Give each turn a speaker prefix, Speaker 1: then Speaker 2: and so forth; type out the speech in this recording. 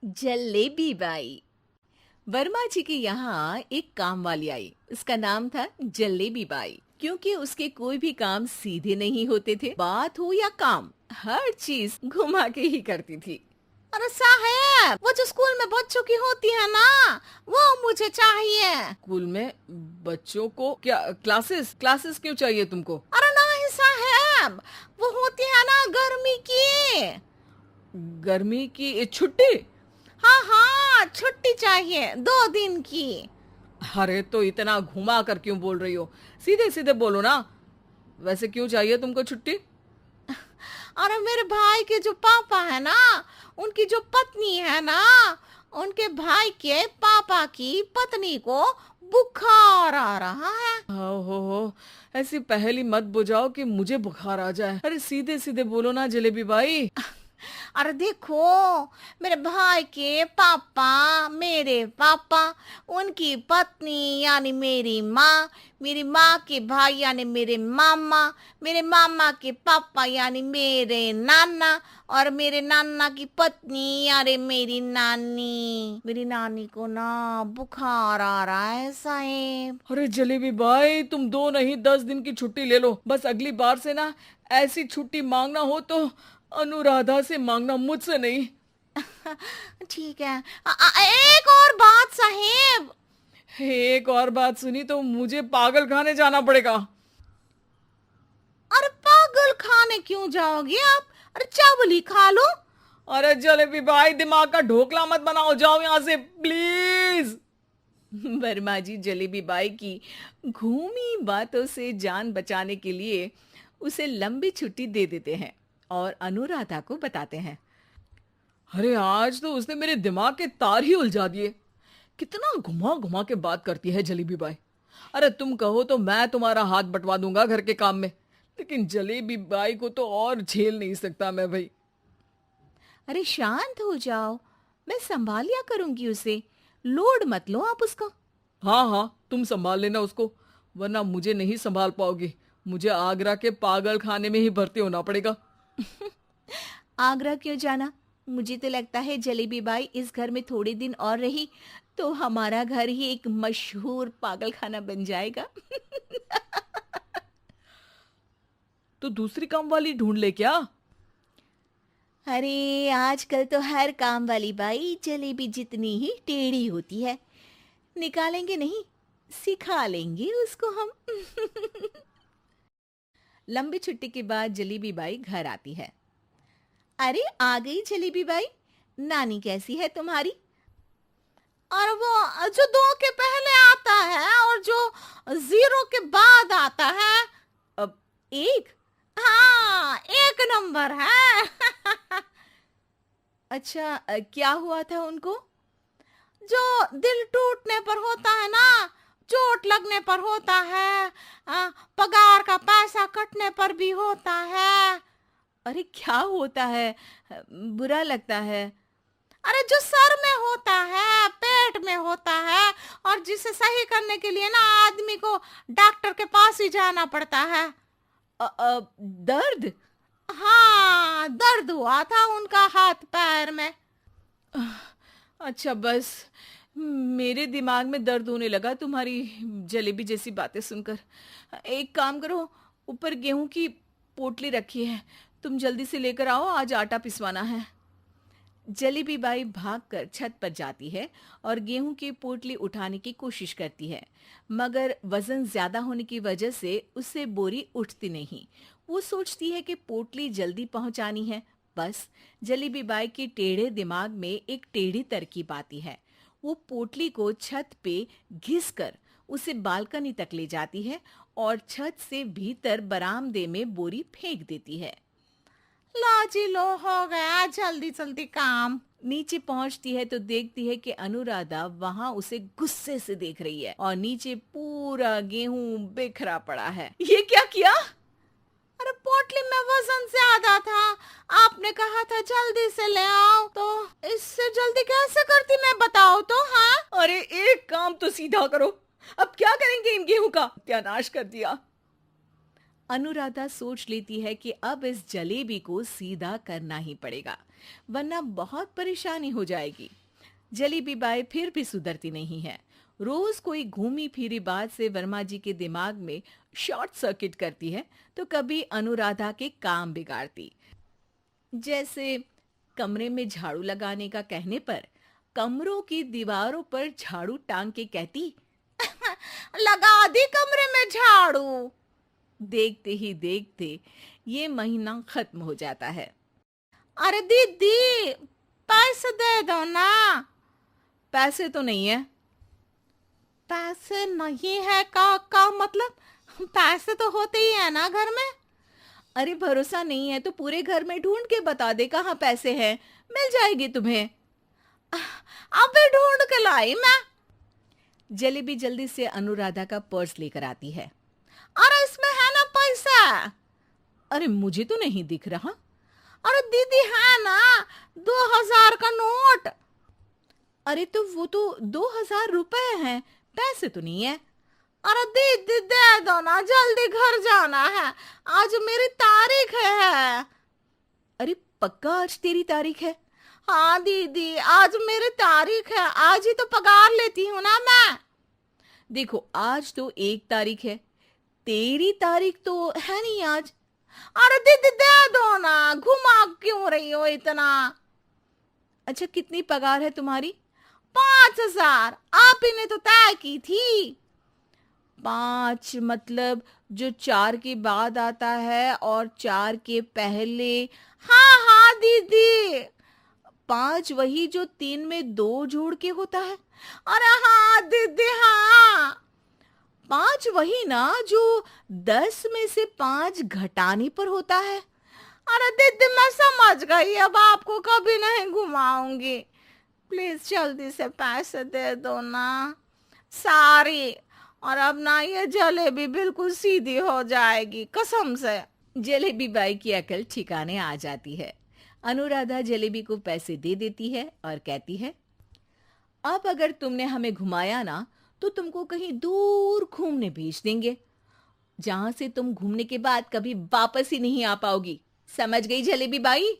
Speaker 1: Jalebi by. Verma जी के यहाँ एक काम वाली आई। उसका नाम था जलेबी बाई, क्योंकि उसके कोई भी काम सीधे नहीं होते थे। बात हो या काम, हर चीज घुमा के ही करती थी।
Speaker 2: अरे साहब, वो जो स्कूल में बच्चों की होती है ना, वो मुझे चाहिए।
Speaker 3: स्कूल में बच्चों को क्या क्लासेस क्लासेस क्यों चाहिए तुमको?
Speaker 2: अरे नहीं साहब, वो होती है ना गर्मी की।
Speaker 3: गर्मी की छुट्टी?
Speaker 2: हाँ हाँ, छुट्टी चाहिए 2 दिन की।
Speaker 3: अरे तो इतना घुमा कर क्यों बोल रही हो? सीधे सीधे बोलो ना। वैसे क्यों चाहिए तुमको छुट्टी?
Speaker 2: अरे मेरे भाई के जो पापा है ना, उनकी जो पत्नी है ना, उनके भाई के पापा की पत्नी को बुखार आ रहा है।
Speaker 3: हो ऐसी पहेली मत बुझाओ कि मुझे बुखार आ जाए। अरे सीधे सीधे बोलो ना जलेबी बाई।
Speaker 2: अरे देखो, मेरे भाई के पापा, मेरे पापा, उनकी पत्नी यानी मेरी माँ के भाई यानी मेरे मामा के पापा यानी मेरे नाना, और मेरे नाना की पत्नी यानी मेरी नानी को ना बुखार आ रहा है साहेब।
Speaker 3: अरे जलेबी भाई, तुम 2 नहीं 10 दिन की छुट्टी ले लो। बस अगली बार से ना ऐसी छुट्टी मांगना हो तो अनुराधा से मांगना, मुझसे नहीं।
Speaker 2: ठीक है। एक और बात साहेब।
Speaker 3: एक और बात सुनी तो मुझे पागल खाने जाना पड़ेगा।
Speaker 2: अरे पागल खाने क्यों जाओगे आप? अरे चावल ही खा लो।
Speaker 3: अरे जलेबी भाई, दिमाग का ढोकला मत बनाओ, जाओ यहाँ से प्लीज।
Speaker 1: वर्मा जी जलेबी बाई की घूमी बातों से जान बचाने के लिए उसे लंबी छुट्टी दे देते हैं और अनुराधा को बताते हैं।
Speaker 3: अरे आज तो उसने मेरे दिमाग के तार ही उलझा दिए। कितना घुमा घुमा के बात करती है जलेबी बाई। अरे तुम कहो तो मैं तुम्हारा हाथ बंटवा दूंगा घर के काम में, लेकिन जलेबी बाई को तो और झेल नहीं सकता मैं भाई।
Speaker 1: अरे शांत हो जाओ, मैं संभाल लिया करूंगी उसे। लोड मत लो आप उसका।
Speaker 3: हाँ हाँ, तुम संभाल लेना उसको, वरना मुझे नहीं संभाल पाओगी। मुझे आगरा के पागल खाने में ही भर्ती होना पड़ेगा।
Speaker 1: आगरा क्यों जाना? मुझे तो लगता है जलेबी बाई इस घर में थोड़े दिन और रही तो हमारा घर ही एक मशहूर पागल खाना बन जाएगा।
Speaker 3: तो दूसरी काम वाली ढूंढ ले क्या?
Speaker 1: अरे आजकल तो हर काम वाली बाई जलेबी जितनी ही टेढ़ी होती है। निकालेंगे नहीं, सिखा लेंगे उसको हम। लंबी छुट्टी के बाद जलेबी बाई घर आती है। अरे आ गई जलेबी बाई, नानी कैसी है तुम्हारी?
Speaker 2: और वो जो 2 के पहले आता है और जो 0 के बाद आता है।
Speaker 1: अब एक।
Speaker 2: हाँ, 1 नंबर है।
Speaker 1: अच्छा, क्या हुआ था उनको?
Speaker 2: जो दिल टूटने पर होता है ना, चोट लगने पर होता है, पगार का पैसा कटने पर भी होता है।
Speaker 1: अरे क्या होता है? बुरा लगता है।
Speaker 2: अरे जो सर में होता है, पेट में होता है, और जिसे सही करने के लिए ना आदमी को डॉक्टर के पास ही जाना पड़ता है।
Speaker 1: दर्द?
Speaker 2: हाँ, दर्द हुआ था उनका हाथ पैर में।
Speaker 1: अच्छा बस, मेरे दिमाग में दर्द होने लगा तुम्हारी जलेबी जैसी बातें सुनकर। एक काम करो, ऊपर गेहूं की पोटली रखी है, तुम जल्दी से लेकर आओ, आज आटा पिसवाना है। जलेबी बाई भागकर छत पर जाती है और गेहूं की पोटली उठाने की कोशिश करती है, मगर वजन ज्यादा होने की वजह से उससे बोरी उठती नहीं। वो सोचती है कि पोटली जल्दी पहुंचानी है। बस जलेबी बाई के टेढ़े दिमाग में एक टेढ़ी तरकीब आती है। वो पोटली को छत पे घिस कर उसे बालकनी तक ले जाती है और छत से भीतर बरामदे में बोरी फेंक देती है।
Speaker 2: लो जी लो, हो गया जल्दी जल्दी काम।
Speaker 1: नीचे पहुंचती है तो देखती है कि अनुराधा वहां उसे गुस्से से देख रही है और नीचे पूरा गेहूं बिखरा पड़ा है। ये क्या किया?
Speaker 2: अरे पोटली में वजन ज्यादा था, आपने कहा था जल्दी से ले आओ, तो इससे जल्दी कैसे करती मैं बताओ तो। हाँ,
Speaker 1: अरे एक काम तो सीधा करो, अब क्या करेंगे इन गेहूं का? सत्यानाश कर दिया। अनुराधा सोच लेती है कि अब इस जलेबी को सीधा करना ही पड़ेगा, वरना बहुत परेशानी हो जाएगी। जलेबी बाई फिर भी सुधरती नहीं है। रोज कोई घूमी फिरी बात से वर्मा जी के दिमाग में शॉर्ट सर्किट करती है, तो कभी अनुराधा के काम बिगाड़ती। जैसे कमरे में झाड़ू लगाने का कहने पर कमरों की दीवारों पर झाड़ू टांग के कहती,
Speaker 2: लगा दी कमरे में झाड़ू।
Speaker 1: देखते ही देखते ये महीना खत्म हो जाता है।
Speaker 2: अरे दीदी, पैसे दे दो ना।
Speaker 1: पैसे तो नहीं है।
Speaker 2: पैसे नहीं है का मतलब? पैसे तो होते ही है ना घर में।
Speaker 1: अरे भरोसा नहीं है तो पूरे घर में ढूंढ के बता दे कहाँ पैसे हैं, मिल जाएगी तुम्हें।
Speaker 2: अबे ढूंढ के लाई मैं।
Speaker 1: जलेबी जल्दी से अनुराधा का पर्स लेकर आती है।
Speaker 2: अरे इसमें है ना पैसा।
Speaker 1: अरे मुझे तो नहीं दिख रहा।
Speaker 2: अरे दीदी है ना, 2000 का नोट।
Speaker 1: अरे तो वो तो 2000 रुपए हैं, पैसे तो नहीं है।
Speaker 2: अरे दीदी दे दो ना, जल्दी घर जाना है, आज मेरी तारीख है।
Speaker 1: अरे पक्का आज तेरी तारीख है?
Speaker 2: हाँ दीदी, आज मेरी तारीख है, आज ही तो पगार लेती हूँ ना मैं।
Speaker 1: देखो आज तो 1 तारीख है, तेरी तारीख तो है नहीं आज।
Speaker 2: अरे दीदी दे दो ना, घुमा क्यों रही हो इतना?
Speaker 1: अच्छा कितनी पगार है तुम्हारी?
Speaker 2: 5000, आप ही ने तो तय की थी।
Speaker 1: 5 मतलब जो 4 के बाद आता है और 4 के पहले।
Speaker 2: हाँ हाँ दीदी।
Speaker 1: 5 वही जो 3 में 2 जोड़ के होता है।
Speaker 2: अरे हाँ दीदी हाँ।
Speaker 1: 5 वही ना जो 10 में से 5 घटाने पर होता है।
Speaker 2: अरे दीदी मैं समझ गई, अब आपको कभी नहीं घुमाऊंगी। प्लीज जल्दी से पैसे दे दो ना, सारी। और अब ना ये जलेबी बिल्कुल सीधी हो जाएगी कसम से।
Speaker 1: जलेबी बाई की अकल ठिकाने आ जाती है। अनुराधा जलेबी को पैसे दे देती है और कहती है, अब अगर तुमने हमें घुमाया ना तो तुमको कहीं दूर घूमने भेज देंगे, जहां से तुम घूमने के बाद कभी वापस ही नहीं आ पाओगी। समझ गई जलेबी बाई?